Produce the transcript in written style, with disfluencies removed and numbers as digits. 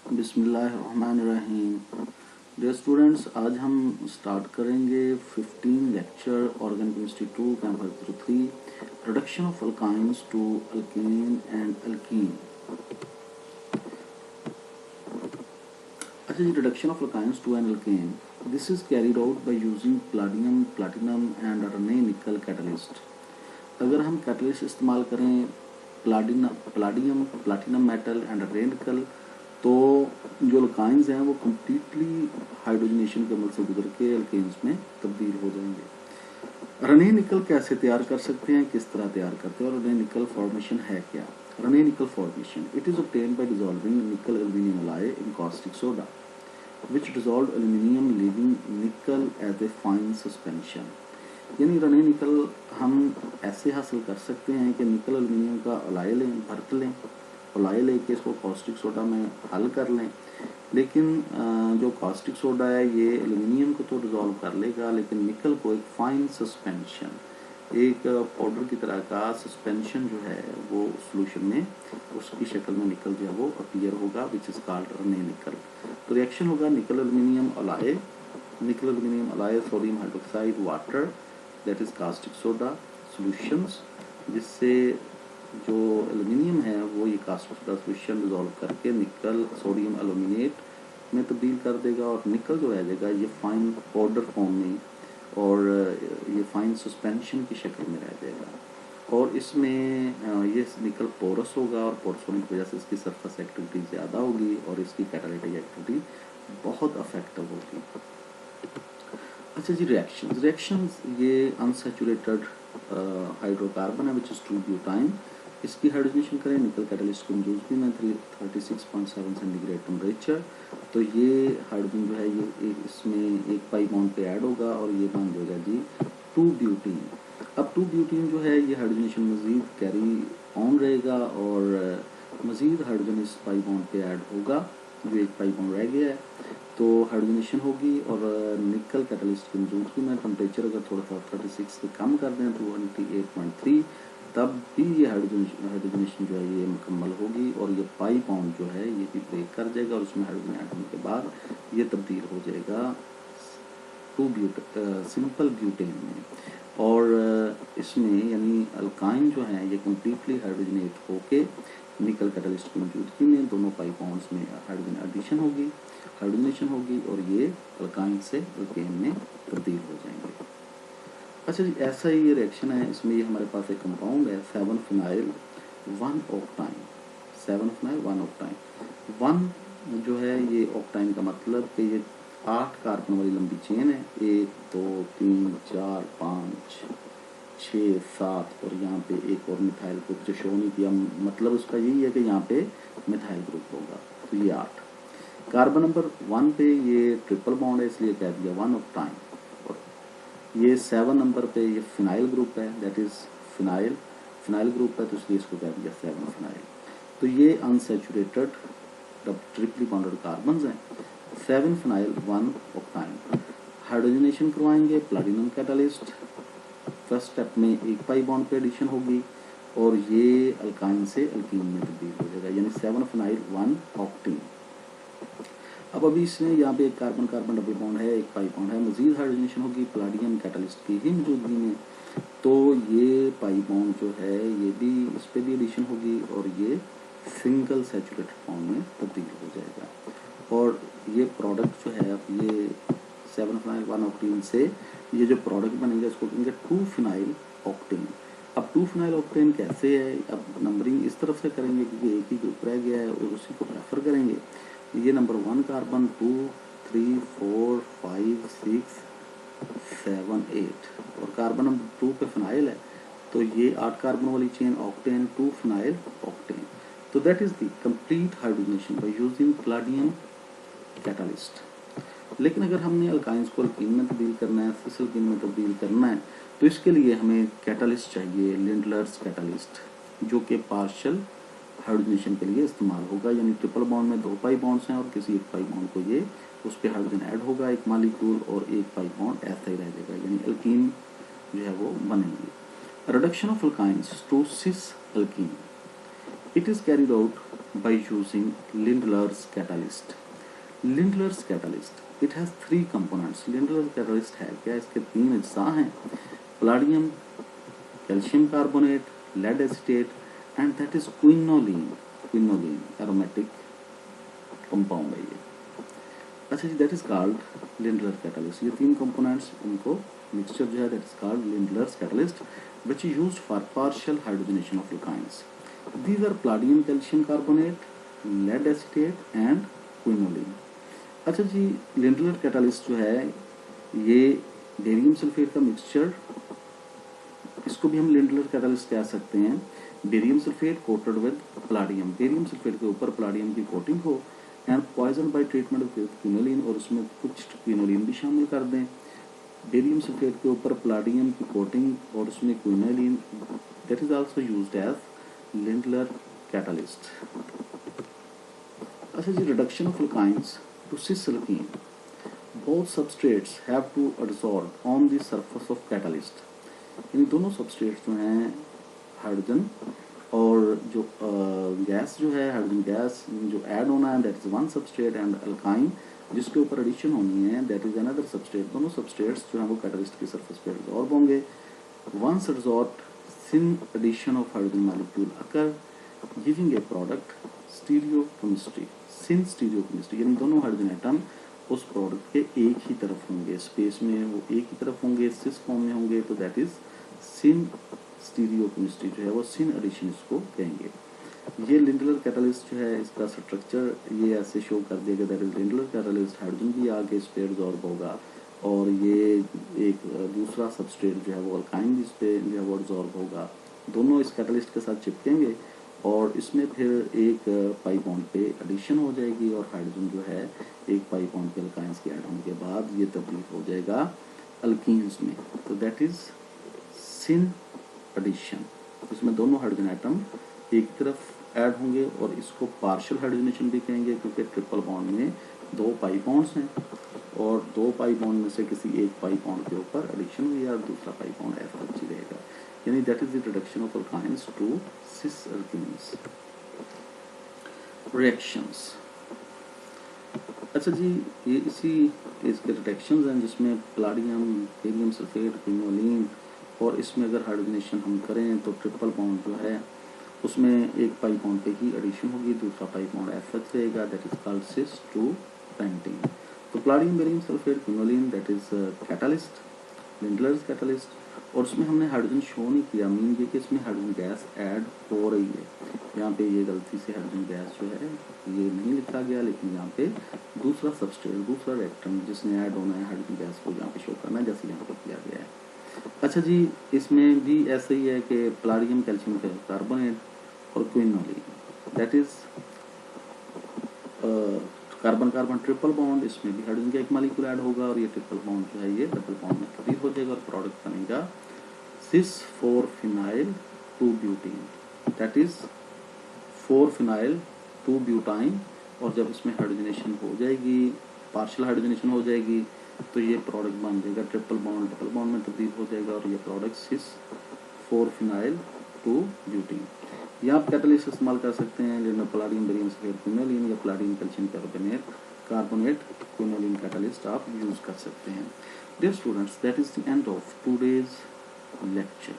बिस्मिल्लाहिर्रहमानिर्रहीम। Dear students, आज हम स्टार्ट करेंगे 15 लेक्चर ऑर्गेनिक केमिस्ट्री 2 कैंपर 3 reduction of alkynes to alkene and alkene. अच्छा जी, reduction of alkynes to an alkane, this is carried out by using platinum and Raney nickel catalyst. अगर हम catalyst इस्तेमाल करें प्लाटिनम मेटल एंड रने निकल, तो जो अल्काइंस हैं वो कम्प्लीटली हाइड्रोजनेशन के अमल से गुजर के अल्केन्स में तब्दील हो जाएंगे। रने निकल कैसे तैयार कर सकते हैं, किस तरह तैयार करते हैं और रने निकल फॉर्मेशन है क्या? Raney nickel formation, it is obtained by dissolving nickel aluminium alloy in caustic soda which dissolved aluminium leaving nickel as a fine suspension। यानी रने निकल हम ऐसे हासिल कर सकते हैं कि निकल एल्यूमिनियम का अलाय लें, भरत लें, अलाय लेके इसको कास्टिक सोडा में हल कर लें। लेकिन जो कास्टिक सोडा है ये एल्यूमिनियम को तो डिज़ोल्व कर लेगा, लेकिन निकल को एक फाइन सस्पेंशन, एक पाउडर की तरह का सस्पेंशन जो है वो सोल्यूशन में उसकी शक्ल में निकल जो है वो अपीयर होगा, विच इज़ कॉल्ड रने निकल। तो रिएक्शन होगा निकल aluminium ally sodium hydroxide water that is caustic soda solutions, जिससे जो एल्यूमिनियम है वो ये कास्टिक सोडा सॉल्यूशन डिजोल्व करके निकल सोडियम एल्यूमिनेट में तब्दील कर देगा और निकल जो रह जाएगा ये फाइन पाउडर फॉर्म में और ये फाइन सस्पेंशन की शक्ल में रह जाएगा। और इसमें ये निकल पोरस होगा और पोरस होने की वजह से इसकी सरफेस एक्टिविटी ज़्यादा होगी और इसकी कैटालिटिक एक्टिविटी बहुत अफेक्टिव होगी। अच्छा जी, रिएक्शंस ये अनसैचुरेटेड हाइड्रोकार्बन है विच इज़ 2-ब्यूटाइन। इसकी हाइड्रोजनेशन करें निकल कैटलिस्ट की मौजूदगी में 36.7 सेंटीग्रेड टेम्परेचर, तो ये हाइड्रोजन जो है ये इसमें एक पाई बॉन्ड पे ऐड होगा और ये बन जाएगा जी 2-ब्यूटीन। अब 2-ब्यूटीन जो है ये हाइड्रोजनेशन मज़ीद कैरी ऑन रहेगा और मज़ीद हाइड्रोजन इस पाई बॉन्ड पे ऐड होगा, जो एक पाई बॉन्ड रह गया है तो हाइड्रोजनेशन होगी। और निकल कैटलिस्ट की मौजूदगी में टेम्परेचर अगर थोड़ा सा 36 से कम कर दें 28.3, तब भी ये हाइड्रोजनेशन जो है ये मुकम्मल होगी और ये पाई बॉन्ड जो है ये भी ब्रेक कर जाएगा और उसमें हाइड्रोजन ऐड होने के बाद ये तब्दील हो जाएगा सिंपल ब्यूटेन में। और इसमें यानी अल्काइन जो है ये कम्प्लीटली हाइड्रोजनेट होके निकल कैटलिस्ट की मौजूदगी में दोनों पाई बॉन्ड्स में हाइड्रोजन एडिशन होगी, हाइड्रोजनेशन होगी और ये अल्काइन से अल्केन में तब्दील हो जाएंगे। अच्छा जी, ऐसा ही ये रिएक्शन है, इसमें ये हमारे पास एक कंपाउंड है 7-फिनाइल 1-ऑक्टाइन। 7-फिनाइल 1-ऑक्टाइन 1 जो है ये ऑक्टाइन का मतलब कि ये 8 कार्बन वाली लंबी चेन है, 1 2 3 4 5 6 7 और यहाँ पे एक और मिथाइल ग्रुप जो शो नहीं किया, मतलब उसका यही है कि यहाँ पे मिथाइल ग्रुप होगा, तो ये 8। कार्बन नंबर 1 पे ये ट्रिपल बॉन्ड है इसलिए कह दिया 1-ऑक्टाइन। ये 7 नंबर पे ये फिनाइल ग्रुप है, दैट इज फिनाइल ग्रुप है तो इसलिए इसको कह दिया 7-फिनाइल। तो ये अनसैचुरेटेड ट्रिपली बॉन्डेड कार्बन हैं 7-फिनाइल 1-ऑक्टाइन। हाइड्रोजनेशन करवाएंगे प्लैटिनम कैटलिस्ट, फर्स्ट स्टेप में एक पाई बॉन्ड पे एडिशन होगी और ये अल्काइन से अल्कीन में तब्दील हो जाएगा, यानी 7-फिनाइल 1-ऑक्टेन। अब अभी इसमें यहाँ पे एक कार्बन कार्बन डबल बॉन्ड है, एक पाई बॉन्ड है, मजीद हाइड्रोजनेशन होगी प्लैटिनम कैटलिस्ट की ही मौजूदगी में, तो ये पाई बॉन्ड जो है ये भी इस पर भी एडिशन होगी और ये सिंगल सैचुरेटेड फॉर्म में तब्दील हो जाएगा। और ये प्रोडक्ट जो है अब ये 7-फिनाइल 1-ऑक्टेन से ये जो प्रोडक्ट बनेगा इसको कहेंगे 2-फिनाइल ऑक्टेन। अब 2-फिनाइल ऑक्टेन कैसे है, अब नंबरिंग इस तरफ से करेंगे क्योंकि एक ही ग्रुप रह गया है और उसी को प्रेफर करेंगे। ये नंबर 1 कार्बन 2 3 4 5 6 7 8 और कार्बन नंबर 2 पे फिनाइल है तो ये 8 कार्बन वाली चेन ऑक्टेन 2-फिनाइल ऑक्टेन। तो that is the complete hydrogenation by using platinum catalyst. लेकिन अगर हमने अल्काइंस को अल्कीन में तब्दील करना है, सिस अल्कीन में तब्दील करना है, तो इसके लिए हमें कैटलिस्ट चाहिए, लिंडलर्स कैटलिस्ट, जो कि पार्शियल हाइड्रोजनेशन के लिए इस्तेमाल होगा। यानी ट्रिपल बॉन्ड में 2 पाई बॉन्ड्स हैं और किसी एक पाई बॉन्ड को ये उस पर हाइड्रोजन ऐड होगा एक मालिक्यूल और एक पाई बॉन्ड ऐसा ही रह जाएगा, यानी अल्कीन जो है वो बनेंगे। Reduction of alkynes to cis alkene, it is carried out by using Lindlar's catalyst. Lindlar's catalyst, it has 3 components. Lindlar's catalyst है क्या, इसके 3 अज्जा हैं, palladium, calcium carbonate, lead acetate, and that is quinoline. Quinoline aromatic compound है ये. अच्छा जी, that is called Lindlar's catalyst. ये 3 components, उनको mixture जो है that is called Lindlar's catalyst, which is used for partial hydrogenation of alkynes. These are palladium calcium carbonate, lead acetate and quinoline. अच्छा जी, Lindlar catalyst जो है ये barium sulphate का mixture, इसको भी हम Lindlar catalyst कह सकते हैं. Barium sulphate coated with palladium, barium sulphate के ऊपर palladium की कोटिंग हो and poison by treatment with quinoline, और उसमें कुछ क्विनोलिन भी शामिल कर दें. बेरियम सल्फेट के ऊपर palladium की कोटिंग और उसमें quinoline, that is also used as Lindlar catalyst. अच्छा जी, reduction of alkynes to cis alkene. Both substrates have to adsorb on the surface of catalyst. इन दोनों सबस्ट्रेट्स जो हैं हाइड्रोजन और जो गैस जो है, हाइड्रोजन गैस जो ऐड होना है, that is one substrate, and alkyne जिसके ऊपर एडिशन होनी है, दैट इज अनदर सबस्ट्रेट. दोनों सबस्ट्रेट्स जो हैं वो कैटलिस्ट की सरफेस पे एब्जॉर्ब होंगे. Once absorbed, thin addition of hydrogen molecule occur giving a product stereochemistry. Syn stereochemistry यानी दोनों हाइड्रोजन एटम उस प्रोडक्ट के एक ही तरफ होंगे, स्पेस में वो एक ही तरफ होंगे, सिस फॉर्म में होंगे, तो दैट इज सिन स्टीरियोकेमिस्ट्री जो है वो सिन एडिशन इसको कहेंगे. ये लिंडलर कैटलिस्ट जो है, इसका स्ट्रक्चर ये ऐसे शो कर देगा, that is Lindlar catalyst. Hydrogen भी आगे इस पे एब्जॉर्ब होगा और ये एक दूसरा सबस्ट्रेट जो है वो अल्काइन इस पे जो है वो एब्जॉर्ब होगा. दोनों इस कैटलिस्ट के साथ चिपकेंगे और इसमें फिर एक पाई बॉन्ड पे एडिशन हो जाएगी और हाइड्रोजन जो है एक पाई बॉन्ड पे अल्काइंस के ऐड होने के बाद ये तब्दील हो जाएगा अल्कीन्स में. तो दैट इज सिन एडिशन. इसमें दोनों हाइड्रोजन एटम एक तरफ ऐड होंगे और इसको पार्शियल हाइड्रोजनेशन भी कहेंगे, क्योंकि ट्रिपल बॉन्ड में 2 पाई बॉन्ड्स हैं और 2 पाई बॉन्ड में से किसी एक पाई बॉन्ड के ऊपर एडिशन हुई और दूसरा पाई बॉन्ड ऐसा बची रहेगा. यानी that is the reduction of alkynes to cis alkenes. Reactions. अच्छा जी, ये इसी इसके रिडक्शंस हैं जिसमें पलाडियम, बेरियम सल्फेट, क्विनोलिन, और इसमें अगर हाइड्रोजनेशन हम करें तो ट्रिपल बॉन्ड जो है उसमें एक पाई बॉन्ड पे ही एडिशन होगी, दूसरा पाई बॉन्ड एफएच रहेगा, that is called cis two pentene. तो palladium, barium sulphate, quinoline, that is catalyst, Lindlar's catalyst. और उसमें हमने हाइड्रोजन शो नहीं किया, मीन ये कि इसमें हाइड्रोजन गैस ऐड हो रही है. यहाँ पे ये गलती से हाइड्रोजन गैस जो है ये नहीं लिखा गया, लेकिन यहाँ पे दूसरा सबस्ट्रेट, दूसरा रिएक्टेंट जिसने ऐड होना है हाइड्रोजन गैस को यहाँ पे शो करना है, जैसे यहाँ पे किया गया है. अच्छा जी, इसमें भी ऐसे ही है कि पलाडियम, कैल्शियम कार्बोनेट और quinoline, that is carbon carbon triple bond. इसमें भी हाइड्रोजन का एक मॉलिक्यूल ऐड होगा और ये ट्रिपल बॉन्ड जो है ये डबल बॉन्ड में तब्दील हो जाएगा और प्रोडक्ट बनेगा सिस 4-phenyl 2-butene, that is 4-phenyl 2-butene. और जब इसमें हाइड्रोजनेशन हो जाएगी, पार्शियल हाइड्रोजनेशन हो जाएगी, तो ये प्रोडक्ट बन जाएगा ट्रिपल बॉन्ड डबल बॉन्ड में तब्दील हो जाएगा और ये प्रोडक्ट सिस 4-phenyl 2-butene. या आप कैटलिस्ट इस्तेमाल कर सकते हैं, जिसमें पलाडियम, बेरियम सल्फेट, क्विनोलिन या palladium, calcium carbonate quinoline catalyst आप यूज कर सकते हैं. Dear students, that is the end of today's lecture.